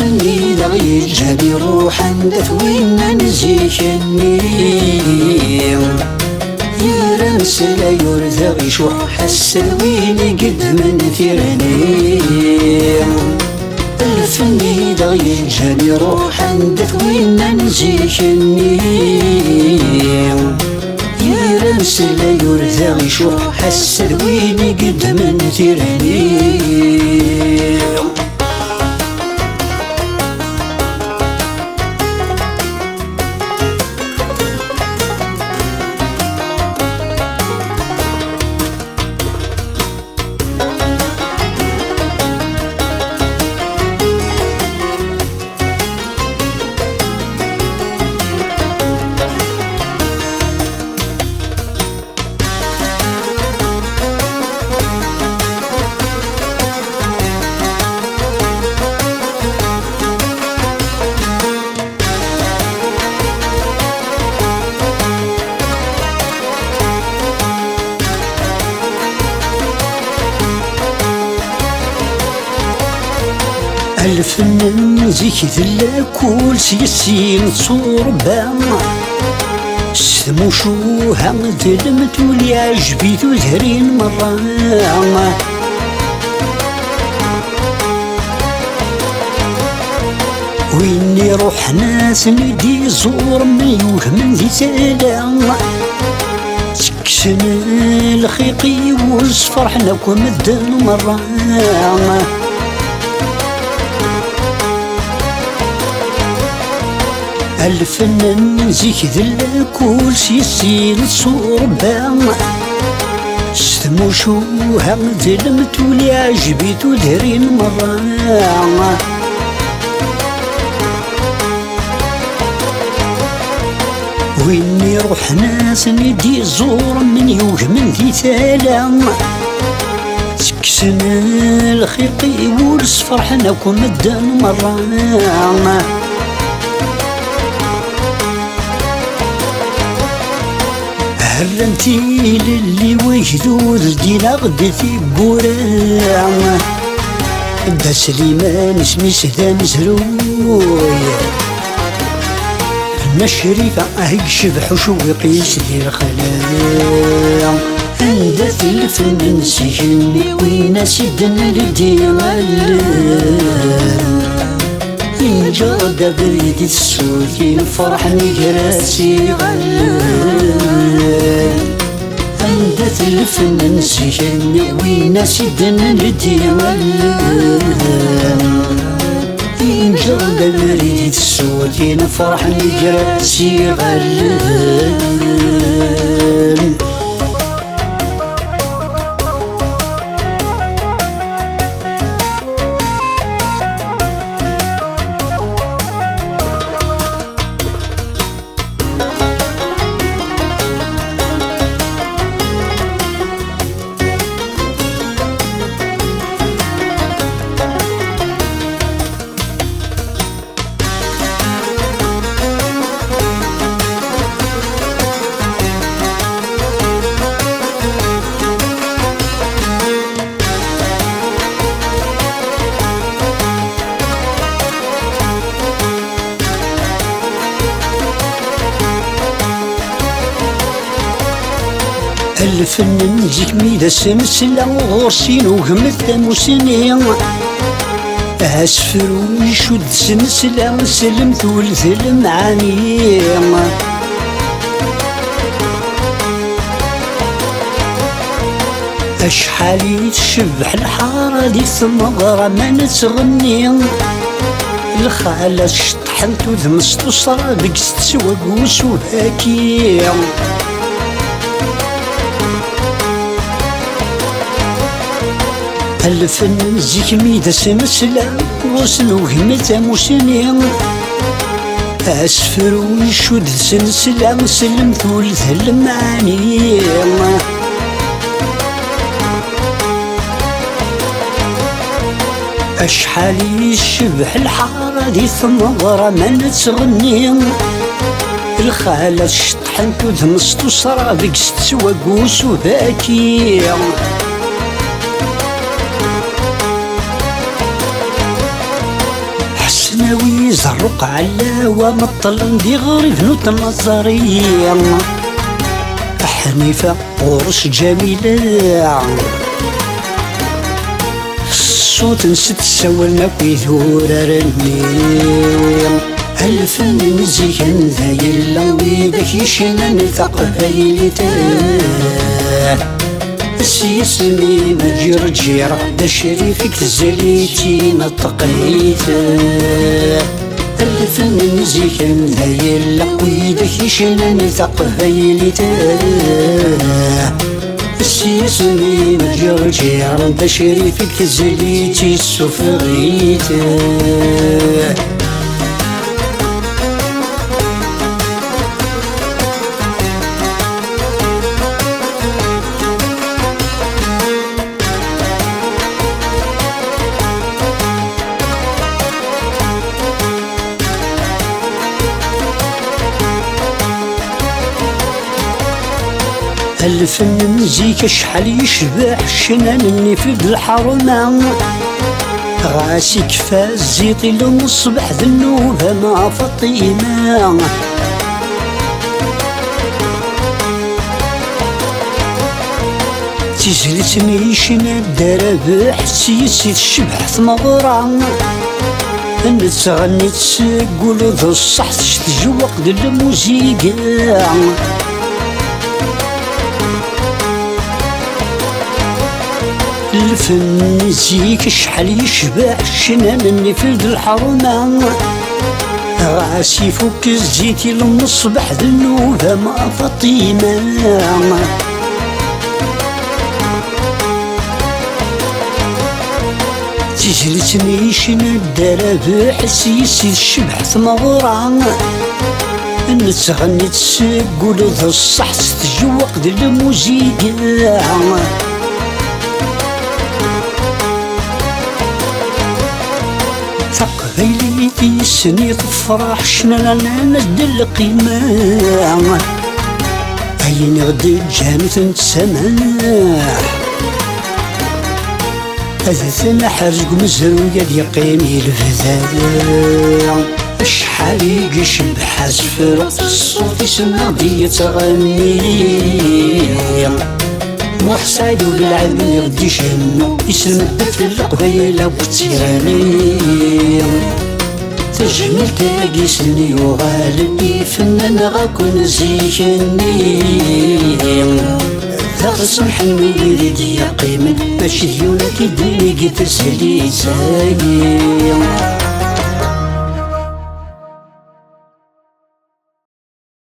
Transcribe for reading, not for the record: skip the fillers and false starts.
الفني دغي جهدي روحا دثوينا نزيكني يرمس لا يرثغي شح السلوين قد من ثيرني الفني دغي جهدي روحا دثوينا نزيكني يرمس لا يرثغي شح السلوين قد من ثيرني الفنان زيك ذلا كل سيسين صوربا سموشوها ظلمت ولي عجبي تزهرين مرة ويني روح ناس ندي زور من يوهم ذي سلام سكسن الخيقي والصفر حناكم الدن مرة الفنان زيك ذلا كل سيسين صوربا سموشوها ظلمت ولي عجبي تدهرين مرة ويني روح ناس ندي زور من يوهم ذي ثالام سكسن الخيقي والصفر حناكم الدن مرة هرنتي للي وجدود دينا غدتي بورا دا سليمان اسمي سهدان زروي الشريفة هيك شبح وشوقيس لي الخلايا هندث الفنان سجني وين سدنا للديال إن جاد بريد السوكي فرحني جراسي هندث الفنان سجني وين سدنا للديال إن جاد بريد السوكي فرحني جراسي الفنان زيك ميدا سمسلا غورسين وهمت موسنين أسفر ويشد سمسلا سلمت ولث المعاني أشحالي تشبح الحارة دي ثمغرة ما نتغني الخالة شطحنت وذمست وصرابك ستسوق وسوهاكي الفنان زيك ميدا سمسلا غصن وهمت موسنين أسفر ويشد سلسلة سلمت ولث المعاني أشحالي الشبح الحارة دي ثمغرة ما نتغني الخالة شطحنت وذمست وصرابك ستسوق وسوهاكي ناوي زرق على ومطل دي غريب نوت النظرية حنيفة قرش جميلة الصوت نسيت سولنا في ثورة النيل الفن مزيان ذا يلا ويدك يشينا نثق فايلته السيسمي مجير جيرة دا شريفك تزليتي نطقيته الفن مزيان ذا يلا ويدك يشينا نثق فايلته السيسمي مجير جيرة دا شريفك تزليتي سفغيته الفن مزيكا شحال يشبح شنانني في الحرمة غاسي كفا الزيطي لون الصبح ذنوبها مع فاطمة تزلت ميشنا الدربح سيسي الشبح ثمغرة نتغني تسقول ذو الصح تشتجوق دل الموسيقى الفن مزيك شحال يشبع شنانني في الحرمة غاسي فوك الزيتي لون الصبح ذنوبها مع فاطمة تجلس ميشنا الدربح سيسي الشبح ثمغرة نتغني تسقول ذو الصح تتجوق دل الموسيقى تقبيلي في سني تفرح شنا ندل القيمة أين غدي جامت نتسامح هذا ثنا حرق مزروية دي قيمي الفذاذة شحال يشبح الزفر الصوت يسمع دي تغني محساد والعلم يغدي شنو يسلم الدف للقبيلة والتيراني تجمل تلاقي سني وغالبي فنان غاكون زيني ذا سمح الميريد يقيم ماشي ديونا كيديني تسهلي زايم